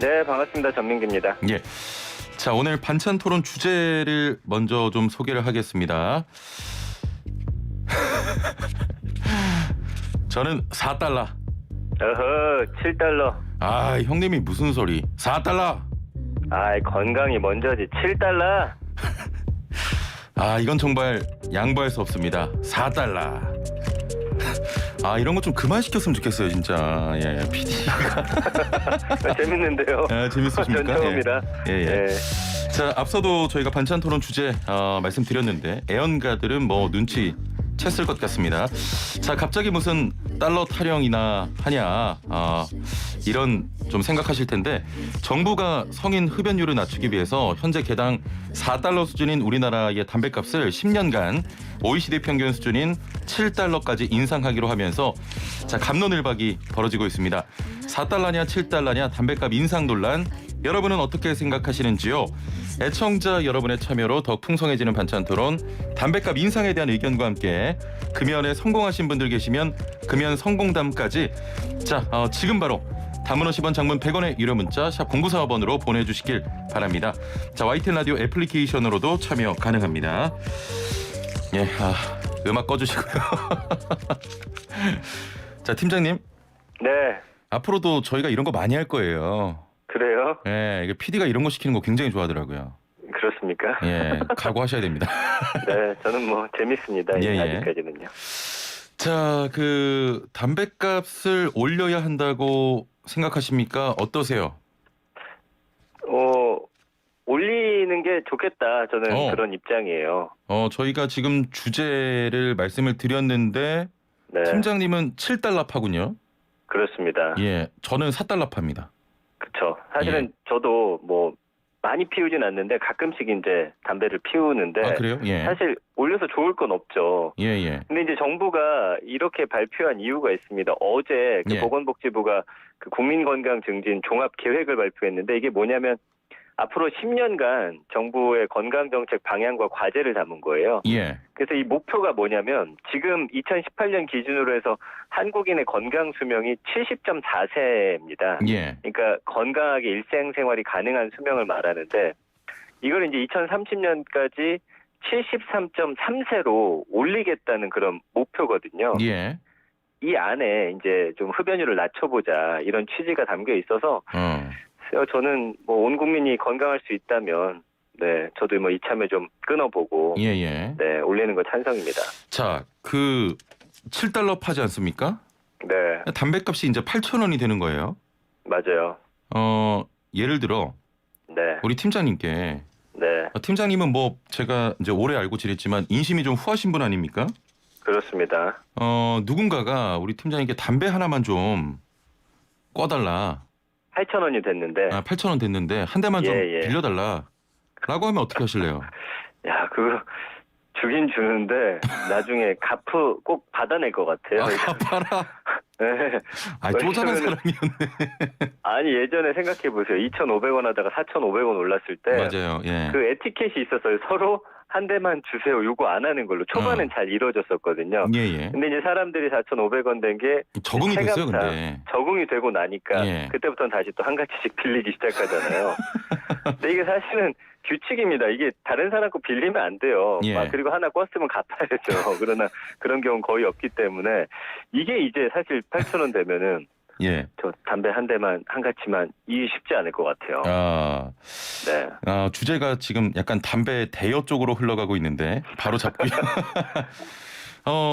네, 반갑습니다. 전민기입니다. 예. 자, 오늘 반찬 토론 주제를 먼저 좀 소개를 하겠습니다. 저는 4달러. 어허, 7달러. 아, 형님이 무슨 소리? 4달러. 아이, 건강이 먼저지. 7달러? 아, 이건 정말 양보할 수 없습니다. 4달러. 아, 이런 거 좀 그만 시켰으면 좋겠어요, 진짜. 예, PD가. 재밌는데요. 아, 재밌으십니까? 전 처음이라. 예, 예. 네. 자, 앞서도 저희가 반찬 토론 주제 말씀드렸는데 애연가들은 뭐 눈치 챘을 것 같습니다. 자, 갑자기 무슨 달러 타령이나 하냐 이런 좀 생각하실 텐데 정부가 성인 흡연율을 낮추기 위해서 현재 개당 4달러 수준인 우리나라의 담배값을 10년간 OECD 평균 수준인 7달러까지 인상하기로 하면서 자, 갑론을박이 벌어지고 있습니다. 4달러냐 7달러냐 담배값 인상 논란 여러분은 어떻게 생각하시는지요? 애청자 여러분의 참여로 더 풍성해지는 반찬 토론 담배값 인상에 대한 의견과 함께 금연에 성공하신 분들 계시면 금연 성공담까지 자 지금 바로 단문 50원 장문 100원의 유료 문자 샵 0945번으로 보내주시길 바랍니다. 자, YTN 라디오 애플리케이션으로도 참여 가능합니다. 예, 음악 꺼주시고요. 자, 팀장님. 네, 앞으로도 저희가 이런 거 많이 할 거예요. 그래요? 예, 이게 PD가 이런 거 시키는 거 굉장히 좋아하더라고요. 그렇습니까? 예, 각오하셔야 됩니다. 네, 저는 뭐 재밌습니다. 예, 예. 아직까지는요. 자, 그 담배값을 올려야 한다고 생각하십니까? 어떠세요? 올리는 게 좋겠다. 저는 그런 입장이에요. 저희가 지금 주제를 말씀을 드렸는데 네, 팀장님은 7달러 파군요. 그렇습니다. 예, 저는 4달러 팝니다. 그쵸. 사실은 저도 뭐 많이 피우진 않는데 가끔씩 이제 담배를 피우는데 아, 그래요? 예. 사실 올려서 좋을 건 없죠. 예, 예. 근데 이제 정부가 이렇게 발표한 이유가 있습니다. 어제 그 예. 보건복지부가 그 국민건강 증진 종합 계획을 발표했는데 이게 뭐냐면 앞으로 10년간 정부의 건강정책 방향과 과제를 담은 거예요. 예. 그래서 이 목표가 뭐냐면 지금 2018년 기준으로 해서 한국인의 건강 수명이 70.4세입니다. 예. 그러니까 건강하게 일상생활이 가능한 수명을 말하는데 이걸 이제 2030년까지 73.3세로 올리겠다는 그런 목표거든요. 예. 이 안에 이제 좀 흡연율을 낮춰보자 이런 취지가 담겨 있어서 저는 뭐 온 국민이 건강할 수 있다면 네 저도 뭐 이참에 좀 끊어보고 예, 예. 네 올리는 거 찬성입니다. 자, 그 7달러 파지 않습니까? 네 담배값이 이제 8,000원이 되는 거예요. 맞아요. 예를 들어 네 우리 팀장님께 네, 팀장님은 뭐 제가 이제 오래 알고 지냈지만 인심이 좀 후하신 분 아닙니까? 그렇습니다. 누군가가 우리 팀장님께 담배 하나만 좀 꺼달라. 8,000원이 됐는데 8,000원 됐는데 한 대만 좀 예. 빌려달라. 라고 하면 어떻게 하실래요? 야 그거 주긴 주는데 나중에 갚고 꼭 받아낼 것 같아요. 갚아라. 네. 쪼잔한 왜냐면은 사람이었네. 아니 예전에 생각해 보세요. 2,500원 하다가 4,500원 올랐을 때 맞아요. 예. 그 에티켓이 있었어요. 서로 한 대만 주세요. 요거 안 하는 걸로. 초반엔 잘 이루어졌었거든요. 예. 근데 이제 사람들이 4,500원 된 게 적응이 됐어요, 근데. 적응이 되고 나니까 예. 그때부터는 다시 또 한 가지씩 빌리기 시작하잖아요. 근데 이게 사실은 규칙입니다. 이게 다른 사람 거 빌리면 안 돼요. 예. 그리고 하나 껐으면 갚아야죠. 그러나 그런 경우는 거의 없기 때문에 이게 이제 사실 8,000원 되면은 예. 저 담배 한 대만 한 가치만 이기 쉽지 않을 것 같아요. 네. 주제가 지금 약간 담배 대여 쪽으로 흘러가고 있는데 바로 잡고요.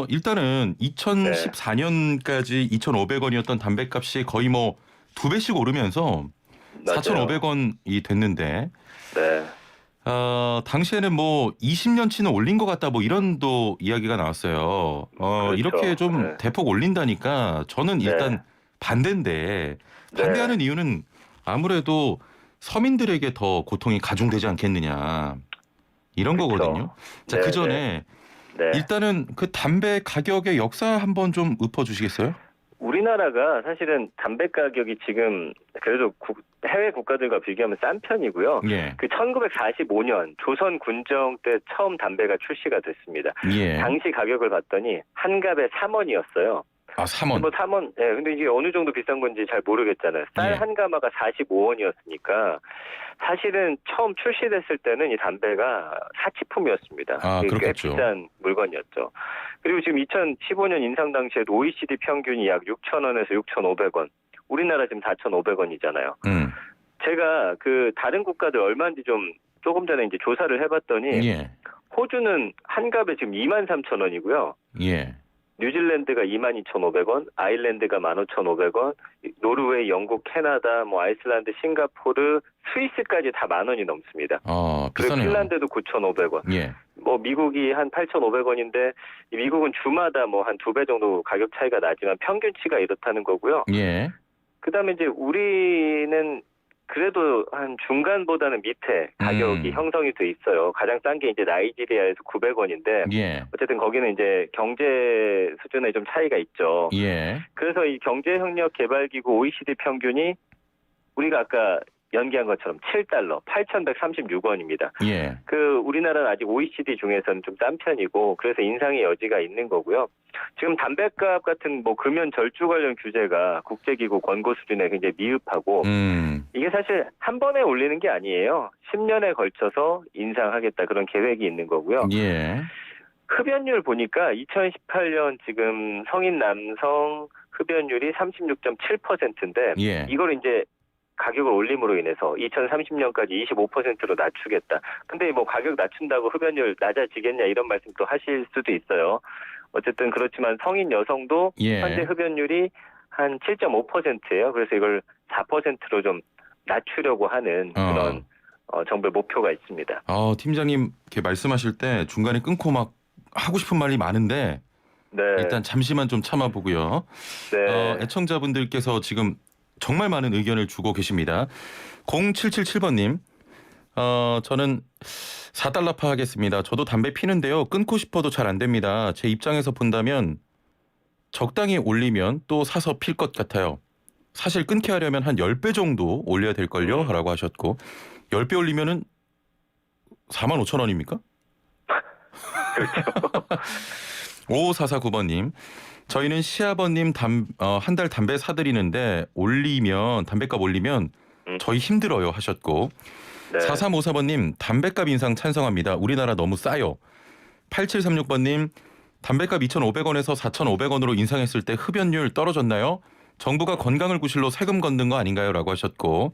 일단은 2014년까지 2,500원이었던 담배값이 거의 뭐 2배씩 오르면서 맞아요. 4,500원이 됐는데 네. 당시에는 뭐 20년치는 올린 것 같다 뭐 이런 또 이야기가 나왔어요. 그렇죠. 이렇게 좀 네. 대폭 올린다니까 저는 일단 반대인데 반대하는 이유는 아무래도 서민들에게 더 고통이 가중되지 않겠느냐 이런 그렇죠. 거거든요. 자, 그 전에 네. 일단은 그 담배 가격의 역사 한번 좀 읊어주시겠어요? 우리나라가 사실은 담배 가격이 지금 그래도 해외 국가들과 비교하면 싼 편이고요. 예. 그 1945년 조선 군정 때 처음 담배가 출시가 됐습니다. 예. 당시 가격을 봤더니 한 갑에 3원이었어요. 아, 3원. 뭐 3원. 예, 근데 이게 어느 정도 비싼 건지 잘 모르겠잖아요. 쌀 예. 한 가마가 45원이었으니까 사실은 처음 출시됐을 때는 이 담배가 사치품이었습니다. 아, 꽤 그렇겠죠. 비싼 물건이었죠. 그리고 지금 2015년 인상 당시에도 OECD 평균이 약 6,000원에서 6,500원. 우리나라 지금 4,500원이잖아요. 제가 그 다른 국가들 얼마인지 좀 조금 전에 이제 조사를 해봤더니 예. 호주는 한 갑에 지금 23,000원이고요. 예. 뉴질랜드가 22,500원, 아일랜드가 15,500원, 노르웨이, 영국, 캐나다, 뭐 아이슬란드, 싱가포르, 스위스까지 다 10,000원이 넘습니다. 그리고 비싸네요. 핀란드도 9,500원. 예. 뭐 미국이 한 8,500원인데 미국은 주마다 뭐 한 2배 정도 가격 차이가 나지만 평균치가 이렇다는 거고요. 예. 그다음에 이제 우리는 그래도 한 중간보다는 밑에 가격이 형성이 돼 있어요. 가장 싼 게 이제 나이지리아에서 900원인데 예. 어쨌든 거기는 이제 경제 수준에 좀 차이가 있죠. 예. 그래서 이 경제협력개발기구 OECD 평균이 우리가 아까 연기한 것처럼 7달러, 8,136원입니다. 예. 그 우리나라는 아직 OECD 중에서는 좀 싼 편이고 그래서 인상의 여지가 있는 거고요. 지금 담배값 같은 뭐 금연 절주 관련 규제가 국제기구 권고 수준에 굉장히 미흡하고 이게 사실 한 번에 올리는 게 아니에요. 10년에 걸쳐서 인상하겠다 그런 계획이 있는 거고요. 예. 흡연율 보니까 2018년 지금 성인 남성 흡연율이 36.7%인데 예. 이걸 이제 가격을 올림으로 인해서 2030년까지 25%로 낮추겠다. 근데 뭐 가격 낮춘다고 흡연율 낮아지겠냐 이런 말씀도 하실 수도 있어요. 어쨌든 그렇지만 성인 여성도 예. 현재 흡연율이 한 7.5%예요. 그래서 이걸 4%로 좀 낮추려고 하는 그런 정부의 목표가 있습니다. 팀장님 이렇게 말씀하실 때 중간에 끊고 막 하고 싶은 말이 많은데 네. 일단 잠시만 좀 참아보고요. 네. 애청자분들께서 지금 정말 많은 의견을 주고 계십니다. 0777번님, 저는 4달러파 하겠습니다. 저도 담배 피는데요. 끊고 싶어도 잘 안 됩니다. 제 입장에서 본다면 적당히 올리면 또 사서 필 것 같아요. 사실 끊게 하려면 한 10배 정도 올려야 될걸요? 라고 하셨고 10배 올리면은 45,000원입니까? 그렇죠. 5449번님, 저희는 시아버님 한 달 담배 사드리는데 담배값 올리면 저희 힘들어요 하셨고 네. 4354번님 담배값 인상 찬성합니다. 우리나라 너무 싸요. 8736번님 담배값 2,500원에서 4,500원으로 인상했을 때 흡연율 떨어졌나요? 정부가 건강을 구실로 세금 걷는 거 아닌가요? 라고 하셨고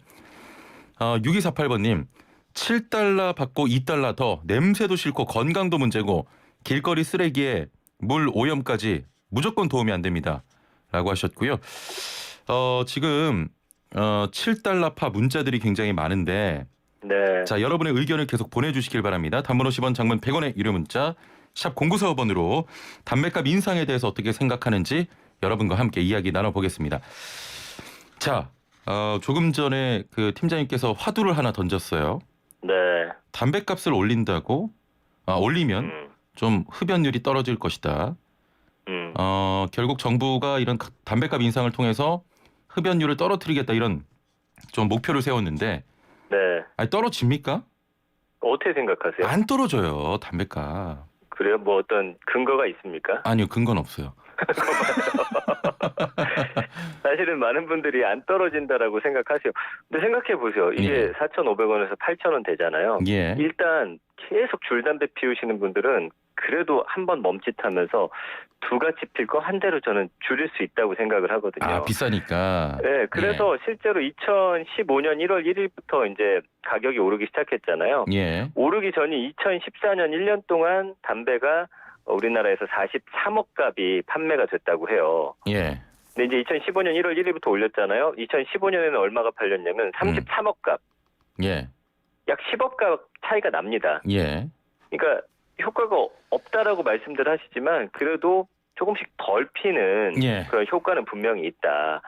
6248번님 7달러 받고 2달러 더 냄새도 싫고 건강도 문제고 길거리 쓰레기에 물 오염까지 무조건 도움이 안 됩니다. 라고 하셨고요. 지금 7달러파 문자들이 굉장히 많은데 네. 자, 여러분의 의견을 계속 보내주시길 바랍니다. 단문 50원, 장문 100원의 유료 문자 샵 0945번으로 담배값 인상에 대해서 어떻게 생각하는지 여러분과 함께 이야기 나눠보겠습니다. 자, 조금 전에 그 팀장님께서 화두를 하나 던졌어요. 네. 담배값을 올리면 좀 흡연율이 떨어질 것이다. 결국 정부가 이런 담배값 인상을 통해서 흡연율을 떨어뜨리겠다 이런 좀 목표를 세웠는데 네. 아니, 떨어집니까? 어떻게 생각하세요? 안 떨어져요, 담배값. 그래요? 뭐 어떤 근거가 있습니까? 아니요, 근거는 없어요. 사실은 많은 분들이 안 떨어진다라고 생각하세요. 근데 생각해 보세요. 이게 예. 4,500원에서 8,000원 되잖아요. 예. 일단 계속 줄담배 피우시는 분들은 그래도 한번 멈칫하면서 두 같이 필 거 한 대로 저는 줄일 수 있다고 생각을 하거든요. 비싸니까. 네, 그래서 실제로 2015년 1월 1일부터 이제 가격이 오르기 시작했잖아요. 예. 오르기 전이 2014년 1년 동안 담배가 우리나라에서 43억 값이 판매가 됐다고 해요. 예. 근데 이제 2015년 1월 1일부터 올렸잖아요. 2015년에는 얼마가 팔렸냐면 33억 값. 예. 약 10억 값 차이가 납니다. 예. 그러니까 효과가 없다라고 말씀들 하시지만 그래도 조금씩 덜 피는 예. 그런 효과는 분명히 있다.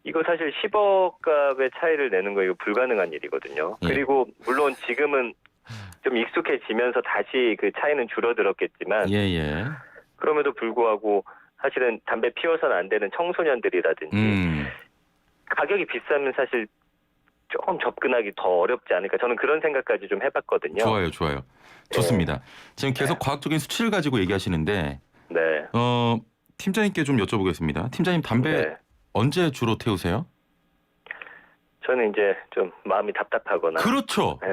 이거 사실 10억 값의 차이를 내는 거 이거 불가능한 일이거든요. 예. 그리고 물론 지금은 좀 익숙해지면서 다시 그 차이는 줄어들었겠지만 예. 그럼에도 불구하고 사실은 담배 피워서는 안 되는 청소년들이라든지 가격이 비싸면 사실 조금 접근하기 더 어렵지 않을까 저는 그런 생각까지 좀 해봤거든요. 좋아요. 좋습니다. 지금 계속 과학적인 수치를 가지고 얘기하시는데 네. 팀장님께 좀 여쭤보겠습니다. 팀장님 담배 네. 언제 주로 태우세요? 저는 이제 좀 마음이 답답하거나 그렇죠. 네,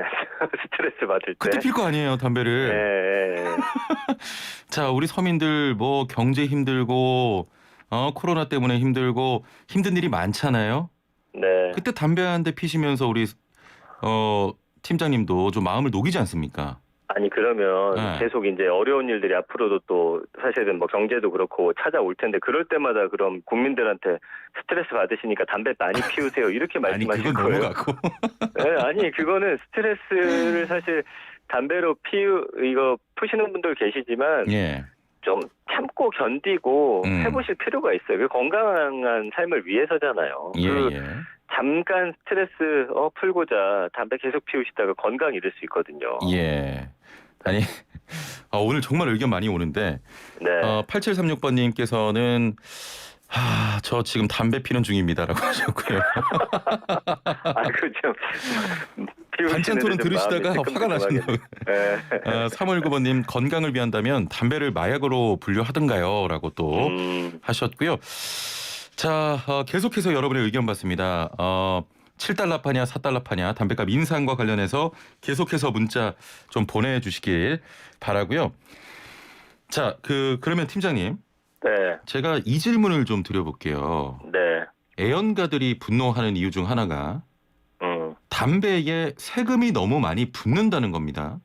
스트레스 받을 때. 그때 필 거 아니에요, 담배를. 네. 자, 우리 서민들 뭐 경제 힘들고 코로나 때문에 힘들고 힘든 일이 많잖아요. 네. 그때 담배 한 대 피시면서 우리 팀장님도 좀 마음을 녹이지 않습니까? 아니 그러면 네. 계속 이제 어려운 일들이 앞으로도 또 사실은 뭐 경제도 그렇고 찾아올 텐데 그럴 때마다 그럼 국민들한테 스트레스 받으시니까 담배 많이 피우세요 이렇게 아니 말씀하실 그건 거예요? 넘어가고. 네, 아니 그거는 스트레스를 사실 담배로 이거 푸시는 분들 계시지만 예. 좀 참고 견디고 음. 해보실 필요가 있어요. 그 건강한 삶을 위해서잖아요. 예, 그 예. 잠깐 스트레스 풀고자 담배 계속 피우시다가 건강 잃을 수 있거든요. 예. 아니 오늘 정말 의견 많이 오는데 네. 8736번님께서는 저 지금 담배 피는 중입니다라고 하셨고요. 좀 반찬 토론 들으시다가 화가 나신다고. 네. 319번님 건강을 위한다면 담배를 마약으로 분류하든가요라고 또 하셨고요. 자, 계속해서 여러분의 의견 받습니다. 7달러 파냐 4달러 파냐 담배값 인상과 관련해서 계속해서 문자 좀 보내주시길 바라고요. 자, 그러면 팀장님, 네. 제가 이 질문을 좀 드려볼게요. 네. 애연가들이 분노하는 이유 중 하나가 담배에 세금이 너무 많이 붙는다는 겁니다.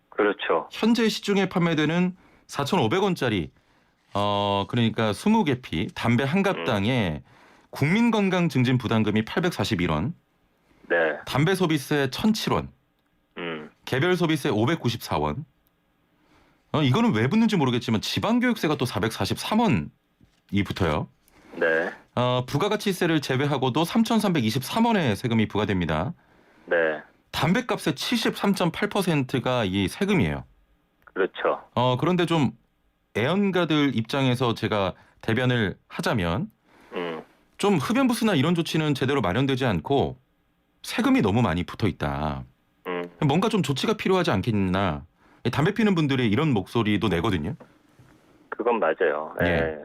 그렇죠. 현재 시중에 판매되는 4,500원짜리 그러니까 20개 담배 한 갑당에 국민건강증진 부담금이 841원, 네. 담배 소비세 1,007원, 개별 소비세 594원. 이거는 왜 붙는지 모르겠지만 지방교육세가 또 443원이 붙어요. 네. 부가가치세를 제외하고도 3,323원의 세금이 부과됩니다. 네. 담배값의 73.8%가 이 세금이에요. 그렇죠. 그런데 좀 애연가들 입장에서 제가 대변을 하자면 좀 흡연부스나 이런 조치는 제대로 마련되지 않고 세금이 너무 많이 붙어 있다. 뭔가 좀 조치가 필요하지 않겠나. 담배 피는 분들의 이런 목소리도 내거든요. 그건 맞아요. 예.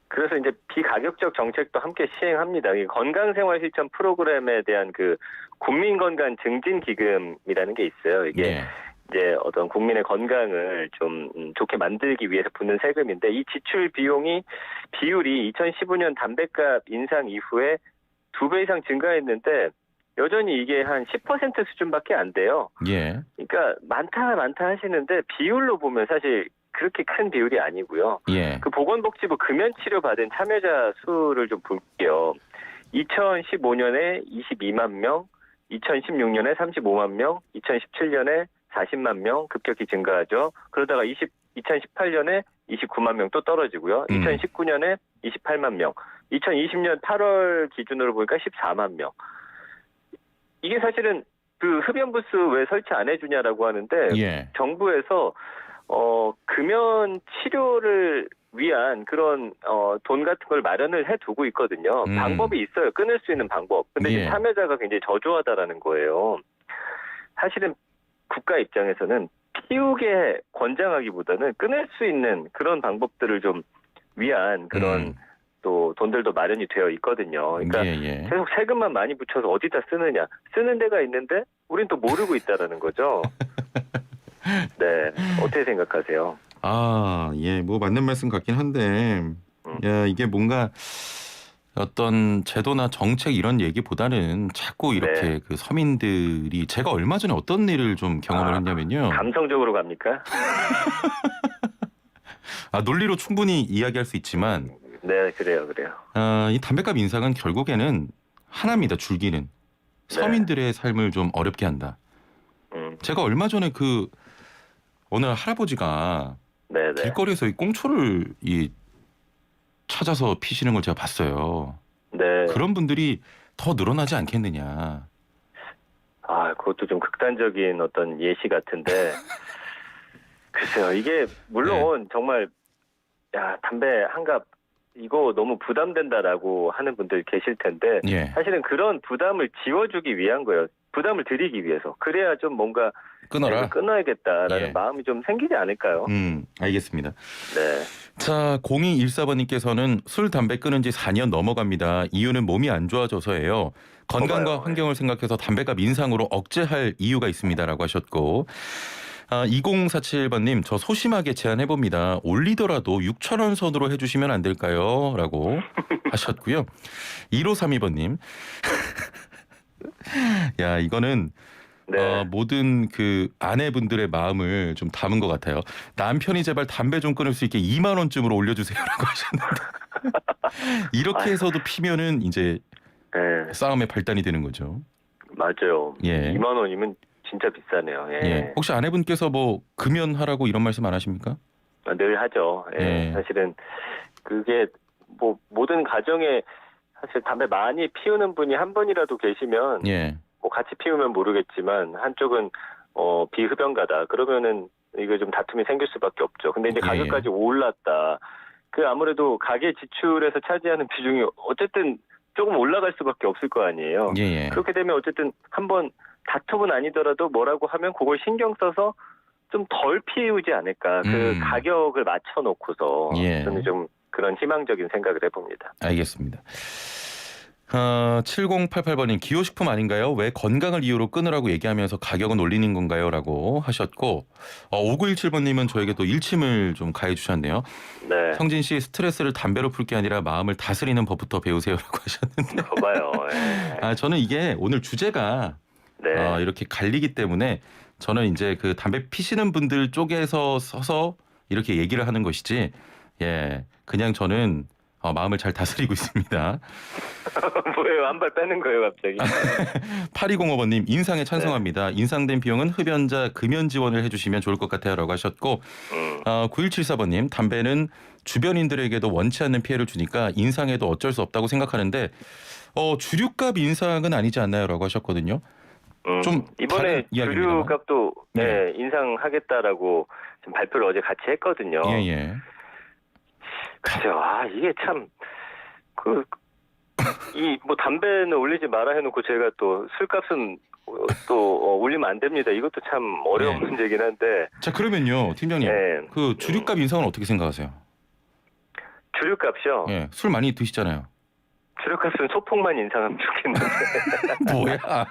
그래서 이제 비가격적 정책도 함께 시행합니다. 이 건강생활 실천 프로그램에 대한 그 국민건강증진기금이라는 게 있어요. 이게 예. 이제 어떤 국민의 건강을 좀 좋게 만들기 위해서 붙는 세금인데 이 지출 비율이 2015년 담배값 인상 이후에 2배 이상 증가했는데 여전히 이게 한 10% 수준밖에 안 돼요. 예. 그러니까 많다 하시는데 비율로 보면 사실 그렇게 큰 비율이 아니고요. 예. 그 보건복지부 금연치료 받은 참여자 수를 좀 볼게요. 2015년에 22만 명, 2016년에 35만 명, 2017년에 40만 명 급격히 증가하죠. 그러다가 2018년에 29만 명 또 떨어지고요. 2019년에 28만 명, 2020년 8월 기준으로 보니까 14만 명. 이게 사실은 그 흡연부스 왜 설치 안 해주냐라고 하는데 예. 정부에서 금연 치료를 위한 그런 돈 같은 걸 마련을 해두고 있거든요. 방법이 있어요. 끊을 수 있는 방법. 근데 예. 참여자가 굉장히 저조하다라는 거예요. 사실은 국가 입장에서는 피우게 권장하기보다는 끊을 수 있는 그런 방법들을 좀 위한 그런 또 돈들도 마련이 되어 있거든요. 그러니까 예. 계속 세금만 많이 붙여서 어디다 쓰느냐. 쓰는 데가 있는데 우린 또 모르고 있다라는 거죠. 네. 어떻게 생각하세요? 예. 뭐 맞는 말씀 같긴 한데 야, 이게 뭔가 어떤 제도나 정책 이런 얘기보다는 자꾸 이렇게 네. 그 서민들이 제가 얼마 전에 어떤 일을 좀 경험을 했냐면요. 감성적으로 갑니까? 논리로 충분히 이야기할 수 있지만 네, 그래요. 이 담배값 인상은 결국에는 하나입니다. 줄기는 서민들의 삶을 좀 어렵게 한다. 제가 얼마 전에 어느 할아버지가 네. 길거리에서 이 꽁초를 찾아서 피시는 걸 제가 봤어요. 네. 그런 분들이 더 늘어나지 않겠느냐. 그것도 좀 극단적인 어떤 예시 같은데 글쎄요. 이게 물론 정말 담배 한갑 이거 너무 부담된다라고 하는 분들 계실 텐데 예. 사실은 그런 부담을 지워주기 위한 거예요. 부담을 드리기 위해서. 그래야 좀 뭔가 끊어라. 끊어야겠다라는 예. 마음이 좀 생기지 않을까요? 알겠습니다. 네. 자, 0214번님께서는 술, 담배 끊은 지 4년 넘어갑니다. 이유는 몸이 안 좋아져서예요. 건강과 봐봐요. 환경을 생각해서 담배가 민상으로 억제할 이유가 있습니다라고 하셨고 2047번님 저 소심하게 제안해봅니다. 올리더라도 6,000원 선으로 해주시면 안 될까요? 라고 하셨고요. 1532번님 야 이거는 네. 모든 그 아내분들의 마음을 좀 담은 것 같아요. 남편이 제발 담배 좀 끊을 수 있게 2만 원쯤으로 올려주세요라고 하셨는데 이렇게 해서도 피면은 이제 네. 싸움의 발단이 되는 거죠. 맞아요. 예. 2만 원이면 진짜 비싸네요. 예. 예. 혹시 아내분께서 뭐 금연하라고 이런 말씀 안 하십니까? 늘 하죠. 예. 예. 사실은 그게 뭐 모든 가정에 사실 담배 많이 피우는 분이 한 분이라도 계시면 예. 뭐 같이 피우면 모르겠지만 한쪽은 비흡연가다. 그러면은 이거 좀 다툼이 생길 수밖에 없죠. 근데 이제 예. 가격까지 올랐다. 그 아무래도 가계 지출에서 차지하는 비중이 어쨌든 조금 올라갈 수밖에 없을 거 아니에요. 예. 그렇게 되면 어쨌든 한번 다툼은 아니더라도 뭐라고 하면 그걸 신경 써서 좀 덜 피우지 않을까. 그 가격을 맞춰놓고서 예. 저는 좀 그런 희망적인 생각을 해봅니다. 알겠습니다. 7088번님 기호식품 아닌가요? 왜 건강을 이유로 끊으라고 얘기하면서 가격은 올리는 건가요? 라고 하셨고 5917번님은 저에게 또 일침을 좀 가해 주셨네요. 네. 성진 씨 스트레스를 담배로 풀 게 아니라 마음을 다스리는 법부터 배우세요라고 하셨는데 봐봐요. 예. 저는 이게 오늘 주제가 네. 이렇게 갈리기 때문에 저는 이제 그 담배 피시는 분들 쪽에서 서서 이렇게 얘기를 하는 것이지 그냥 저는 마음을 잘 다스리고 있습니다. 뭐예요? 한 발 빼는 거예요, 갑자기? 8205번님 인상에 찬성합니다. 인상된 비용은 흡연자 금연 지원을 해주시면 좋을 것 같아요라고 하셨고 9174번님 담배는 주변인들에게도 원치 않는 피해를 주니까 인상해도 어쩔 수 없다고 생각하는데 주류값 인상은 아니지 않나요라고 하셨거든요. 좀 이번에 다른 이야기입니다만. 주류값도 인상하겠다라고 지금 발표를 어제 같이 했거든요. 예. 그죠. 이게 참 뭐 담배는 올리지 마라 해놓고 제가 또 술값은 또 올리면 안 됩니다. 이것도 참 어려운 문제긴 한데. 자 그러면요, 팀장님, 네. 그 주류값 인상은 어떻게 생각하세요? 주류값이요? 예, 술 많이 드시잖아요. 주류값은 소폭만 인상하면 좋겠는데. 뭐야?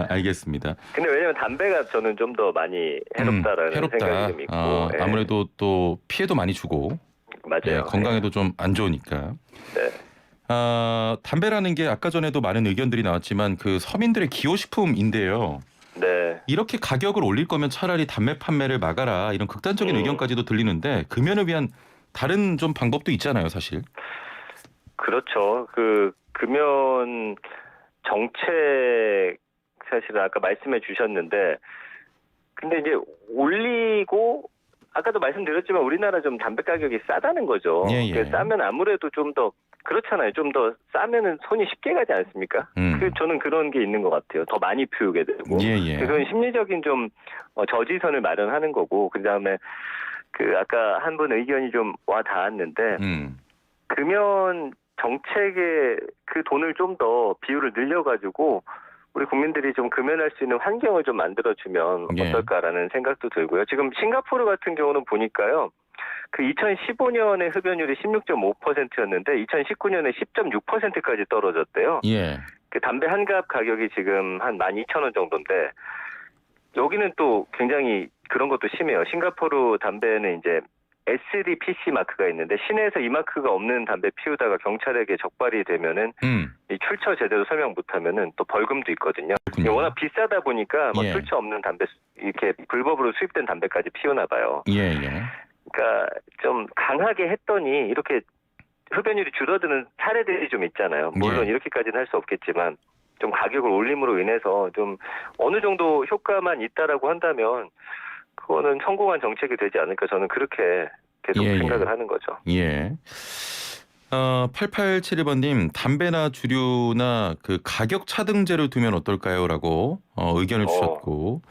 알겠습니다. 근데 왜냐면 담배가 저는 좀 더 많이 해롭다라는 해롭다. 생각이 좀 있고. 아무래도 또 피해도 많이 주고. 맞아요. 건강에도 좀 안 좋으니까. 네. 담배라는 게 아까 전에도 많은 의견들이 나왔지만 그 서민들의 기호식품인데요. 네. 이렇게 가격을 올릴 거면 차라리 담배 판매를 막아라 이런 극단적인 의견까지도 들리는데 금연을 위한 다른 좀 방법도 있잖아요, 사실. 그렇죠. 그 금연 정책 사실은 아까 말씀해 주셨는데 근데 이제 올리고 아까도 말씀드렸지만 우리나라 좀 담배 가격이 싸다는 거죠. 예. 싸면 아무래도 좀 더 그렇잖아요. 좀 더 싸면은 손이 쉽게 가지 않습니까? 저는 그런 게 있는 것 같아요. 더 많이 피우게 되고. 예. 그건 심리적인 좀 저지선을 마련하는 거고 그다음에 그 아까 한 분 의견이 좀 와 닿았는데 금연 정책에 그 돈을 좀 더 비율을 늘려가지고 우리 국민들이 좀 금연할 수 있는 환경을 좀 만들어주면 어떨까라는 생각도 들고요. 지금 싱가포르 같은 경우는 보니까요. 그 2015년에 흡연율이 16.5%였는데 2019년에 10.6%까지 떨어졌대요. 예. 그 담배 한 갑 가격이 지금 한 12,000원 정도인데 여기는 또 굉장히 그런 것도 심해요. 싱가포르 담배는 이제 SDPC 마크가 있는데 시내에서 이 마크가 없는 담배 피우다가 경찰에게 적발이 되면은 이 출처 제대로 설명 못하면은 또 벌금도 있거든요. 워낙 비싸다 보니까 뭐 출처 없는 담배 이렇게 불법으로 수입된 담배까지 피우나 봐요. 예. 그러니까 좀 강하게 했더니 이렇게 흡연율이 줄어드는 사례들이 좀 있잖아요. 물론 이렇게까지는 할 수 없겠지만 좀 가격을 올림으로 인해서 좀 어느 정도 효과만 있다라고 한다면. 그거는 성공한 정책이 되지 않을까 저는 그렇게 계속 생각을 하는 거죠. 예. 8871번님 담배나 주류나 그 가격 차등제를 두면 어떨까요?라고 의견을 주셨고.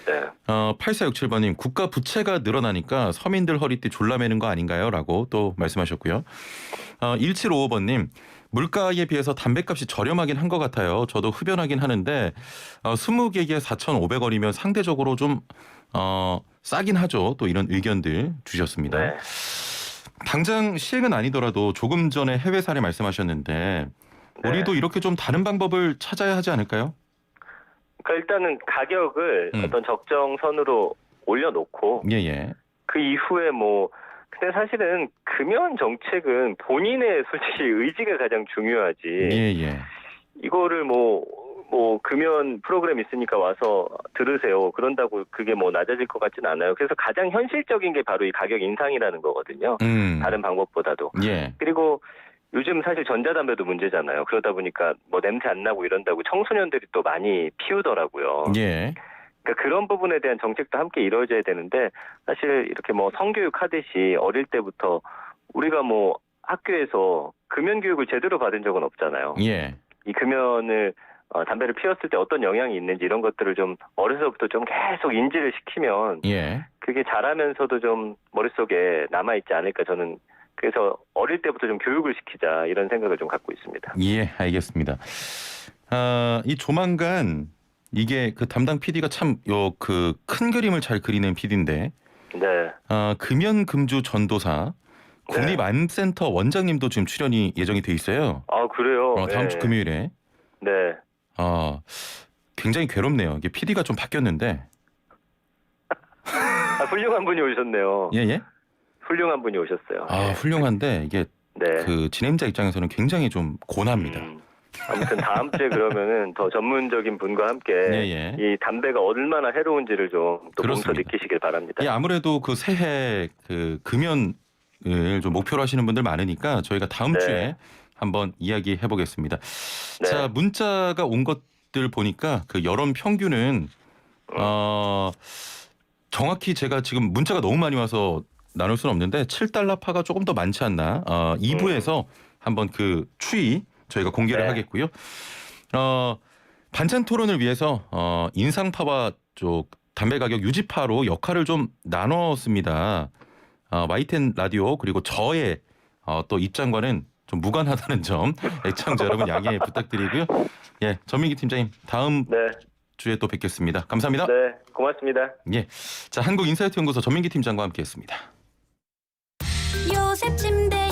네. 8467번님 국가 부채가 늘어나니까 서민들 허리띠 졸라매는 거 아닌가요?라고 또 말씀하셨고요. 1755번님 물가에 비해서 담배값이 저렴하긴 한 것 같아요. 저도 흡연하긴 하는데 20개에 4,500원이면 상대적으로 좀 싸긴 하죠. 또 이런 의견들 주셨습니다. 네. 당장 시행은 아니더라도 조금 전에 해외 사례 말씀하셨는데 네. 우리도 이렇게 좀 다른 방법을 찾아야 하지 않을까요? 그러니까 일단은 가격을 어떤 적정선으로 올려놓고 예예. 그 이후에 뭐 근데 사실은 금연 정책은 본인의 솔직히 의지가 가장 중요하지. 예예. 이거를 뭐 금연 프로그램 있으니까 와서 들으세요. 그런다고 그게 뭐 낮아질 것 같지는 않아요. 그래서 가장 현실적인 게 바로 이 가격 인상이라는 거거든요. 다른 방법보다도. 예. 그리고 요즘 사실 전자담배도 문제잖아요. 그러다 보니까 뭐 냄새 안 나고 이런다고 청소년들이 또 많이 피우더라고요. 예. 그러니까 그런 부분에 대한 정책도 함께 이루어져야 되는데 사실 이렇게 뭐 성교육 하듯이 어릴 때부터 우리가 뭐 학교에서 금연 교육을 제대로 받은 적은 없잖아요. 예. 이 금연을 담배를 피웠을 때 어떤 영향이 있는지 이런 것들을 좀 어려서부터 좀 계속 인지를 시키면 예. 그게 자라면서도 좀 머릿속에 남아있지 않을까 저는 그래서 어릴 때부터 좀 교육을 시키자 이런 생각을 좀 갖고 있습니다. 예, 알겠습니다. 이 조만간 이게 그 담당 PD가 참 그 큰 그림을 잘 그리는 PD인데 네. 금연 금주 전도사 국립암센터 원장님도 지금 출연이 예정이 돼 있어요. 아 그래요? 다음 주 금요일에. 네. 굉장히 괴롭네요. 이게 PD가 좀 바뀌었는데. 훌륭한 분이 오셨네요. 예예. 훌륭한 분이 오셨어요. 훌륭한데 이게 네. 그 진행자 입장에서는 굉장히 좀 고납니다. 아무튼 다음 주에 그러면은 더 전문적인 분과 함께 예. 이 담배가 얼마나 해로운지를 좀 또 몸소 그렇습니다. 느끼시길 바랍니다. 예, 아무래도 그 새해 그 금연을 좀 목표로 하시는 분들 많으니까 저희가 다음 네. 주에 한번 이야기해 보겠습니다. 네. 자, 문자가 온 것들 보니까 그 여론 평균은 정확히 제가 지금 문자가 너무 많이 와서 나눌 수는 없는데 7달러 파가 조금 더 많지 않나. 2부에서 한번 그 추이 저희가 공개를 네. 하겠고요. 반찬 토론을 위해서 인상파와 쪽 담배 가격 유지파로 역할을 좀 나눴습니다. 마이텐 라디오 그리고 저의 또 입장과는 좀 무관하다는 점 애청자 여러분 양해 부탁드리고요. 예, 전민기 팀장님 다음 네. 주에 또 뵙겠습니다. 감사합니다. 네. 고맙습니다. 예, 자 한국인사이트 연구소 전민기 팀장과 함께했습니다. 요새 침대